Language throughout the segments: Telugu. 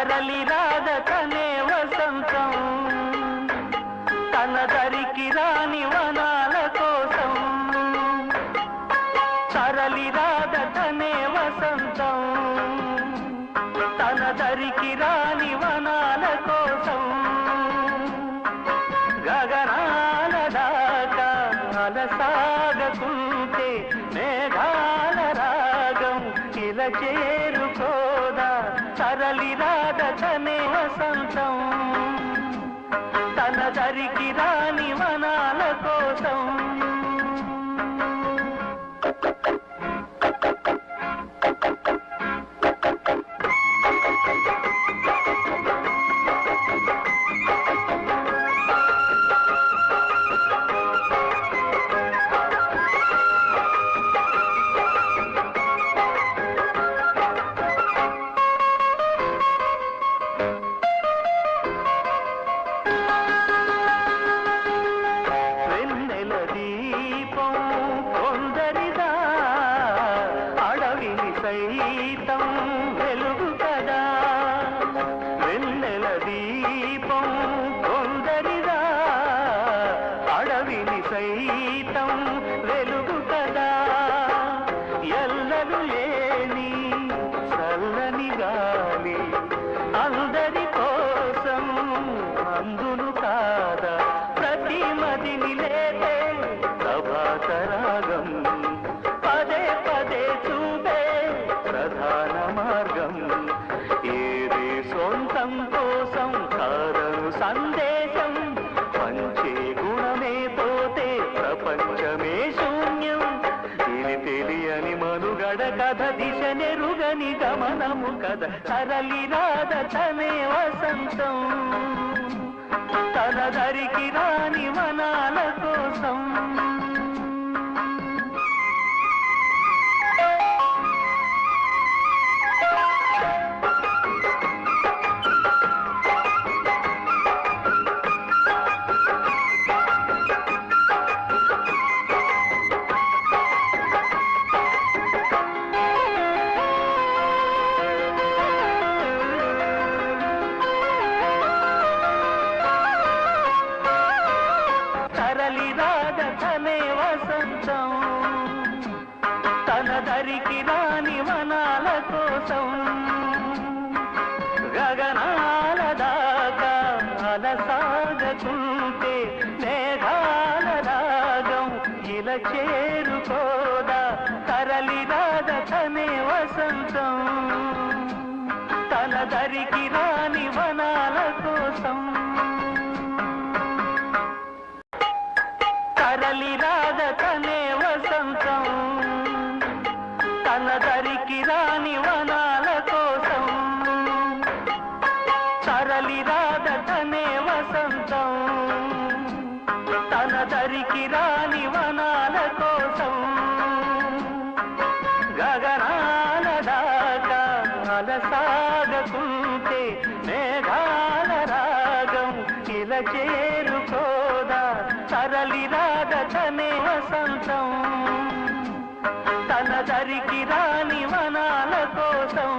తరలి రాదతనే వసంతం తన దరికి రాని వనాల కోసం తరలి రాదతనే వసంతం తన దరికి రాని వనాల కోసం గగనాల దాకా అలసాగకుంటే మేఘాల రాగం ఇలా చేరుకోదా తరలి రాదతనే వసంతం తన దరికి రాని వనాల కోసం సైతం వెలుగు కదా వెన్నెల దీపం కొందరిదా అడవిని సైతం వెలుగు కదా ఎల్లలు లేని చల్లని గాలి అందరి కోసం అందును కాదా ప్రతి మదిని లేతే ప్రభాత రాగం పదే పదే ప్రధాన మార్గం ఏదే సొంతం కోసం కాదను సందేశం పంచే గుణమే పోతే ప్రపంచమే శూన్యం ఇది తెలియని మనుగడ కథ దిశ నెరుగని గమనము కథ తరలి రాదతనే వసంతం తన దరికి రాని వనాల కోసం తరలి రాదతనే వసంతం తన దరికి రాని వనాల కోసం గగనాల దాకా అలసాగకుంటే మేఘాల రాగం ఇలా చేరుకోదా తరలి రాదతనే వసంతం తన దరికి రాని వనాల కోసం తరలి రాదతనే వసంతం తన దరికి రాని వనాల కోసం తరలి రాదతనే వసంతం తన దరికి రాని వనాల కోసం గగనాల దాకా అలసాగకుంటే మేఘాల రాగం ఇలా చేరుకోదా తరలి రాదతనే వసంతం తన దరికి రాని వనాల కోసం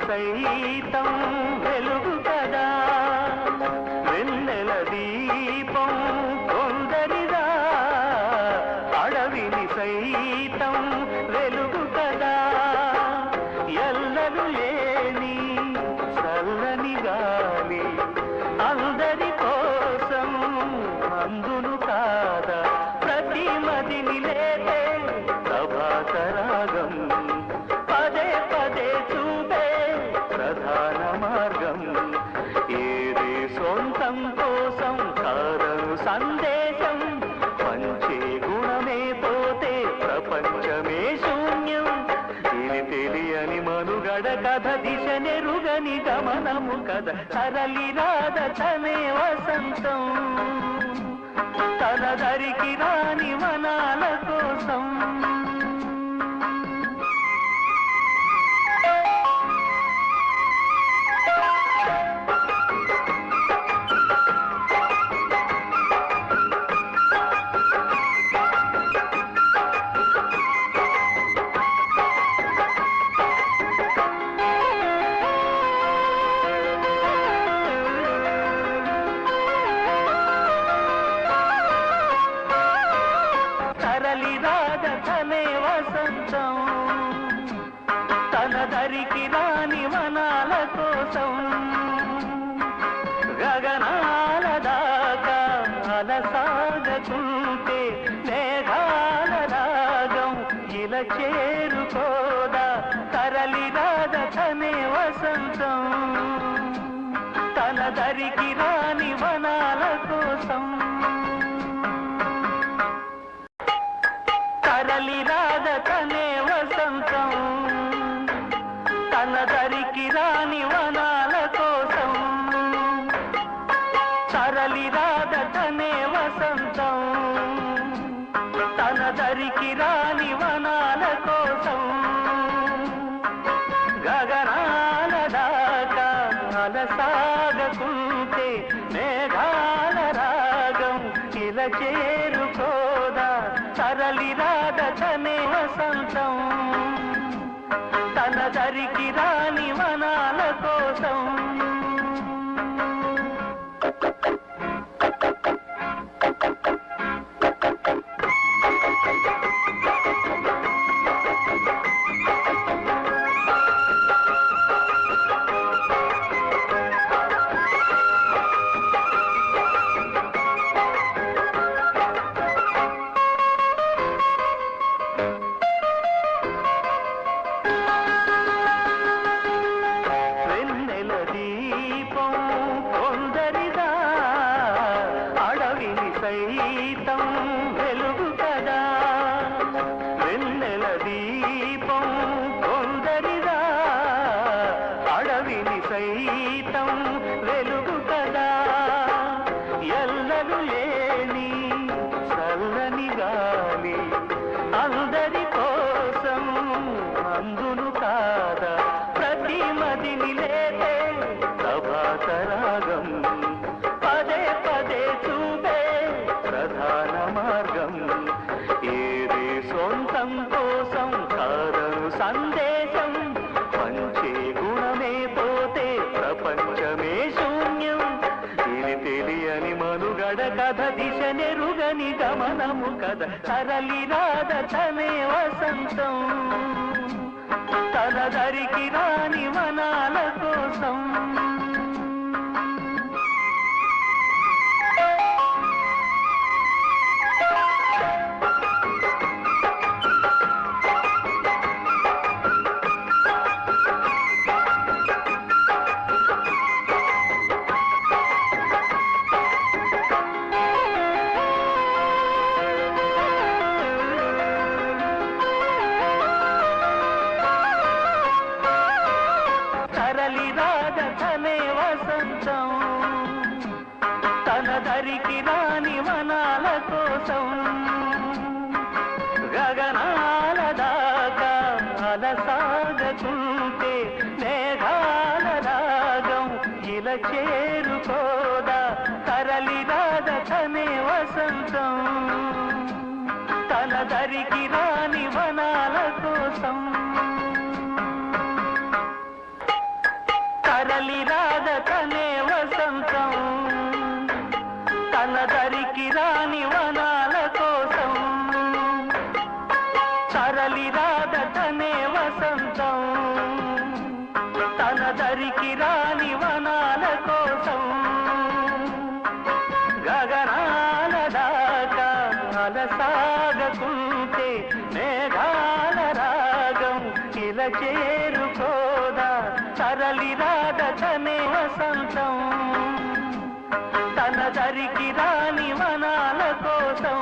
సైతం వెలుగు కదా వెన్నెల దీపం కొందరిదా అడవిని సైతం వెలుగు కదా ఎల్లలు లేని చల్లని గాలి అందరి కోసం అందును కాదా ప్రతి మదిని లేతే ప్రభాత రాగం పదే పదే ప్రధాన మార్గం ఏదే సొంతం కోసం కాదను సందేశం పంచే గుణమే పోతే ప్రపంచమే శూన్యం ఇది తెలియని మనుగడ కథ దిశ నెరుగని గమనము కథ తరలి రాద తనే వసంతం తన దరికి రాని వనాల కోసం తన దరికి రాని వనాల కోసం గగనాల దాకా అలసాగకుంటే మేఘాల రాగం ఇలా చేరుకోదా తరలి రాద తనే వసంతం తన దరికి రాని వనాల కోసం తరలి రాద తనే వసంతం తన దరికి రాని వనాల కోసం తరలి రాద తనే వసంతం తన దరికి రాని వనాల కోసం గగనాల దాకా అలసాగకుంటే మేఘాల రాగం ఇలా చేరుకోదా తరలి రాద తనే వసంతం తన దరికి రాని వనాల కోసం సైతం వెలుగు కదా వెన్నెల దీపం కొందరిదా అడవిని సైతం వెలుగు కదా ఎల్లలు లేని చల్లని గాలి అందరి కోసం అందును కాదా ప్రతి మదిని లేతే ప్రభాత రాగం పదే పదే చూపే ప్రధాన మార్గం ఏది సొంతం కోసం కాదను సందేశం పంచే గుణమే పోతే ప్రపంచమే శూన్యం ఇది తెలియని మనుగడ కథ దిశ నెరుగని గమనము కథ తరలి రాద తనే వసంతం తన దరికి రాని వనాల కోసం తరలి రాద తనే వసంతం తన దరికి రాని వనాల కోసం గగనాల దాకా అలసాగకుంటే మేఘాల రాగం ఇలా చేరుకోదా తరలి రాద తనే వసంతం తన దరికి రాని వనాల కోసం తరలి రాద తనే వసంతం తన దరికి రాని వనాల కోసం తరలి రాద తనే వసంతం తన దరికి రాని వనాల కోసం గగనాల దాకా అలసాగకుంటే మేఘాల రాగం ఇలా చేరుకోదా తరలి రాద తనే వసంతం తన దరికి రాని వనాల కోసం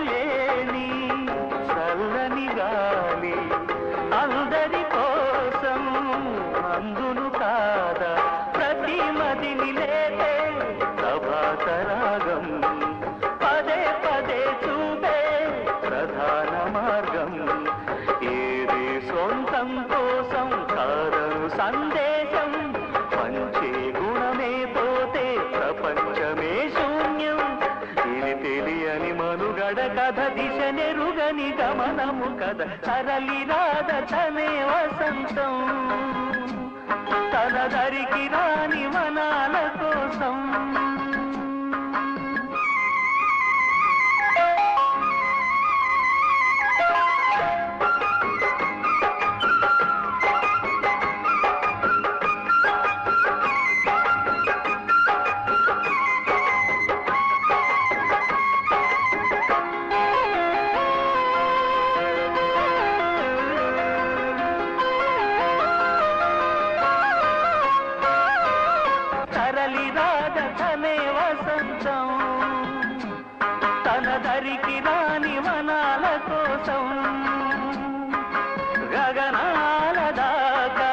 లేని చల్లని గాలి అందరి కోసం అందును కాదా ప్రతి మదిని లేదే ప్రభాత రాగం పదే పదే చూపే ప్రధాన మార్గం ఏది సొంతం కోసం కాదను సందేశం పంచే గుణమే పోతే ప్రపంచమే శూన్యం ఇది తెలియని మనుగడ కథ దిశ నెరుగని గమనము కథ తరలి రాద తనే వసంతం తన దరికి రాని వనాల కోసం తరలి రాద తనే వసంతం తన దరికి రాని వనాల కోసం గగనాల దాకా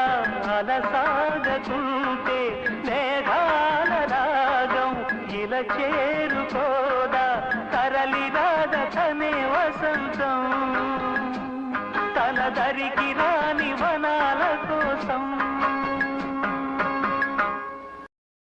అలసాగకుంటే మేఘాల రాగం ఇలా చేరుకోదా తరలి రాద తనే వసంతం తన దరికి రాని వనాల కోసం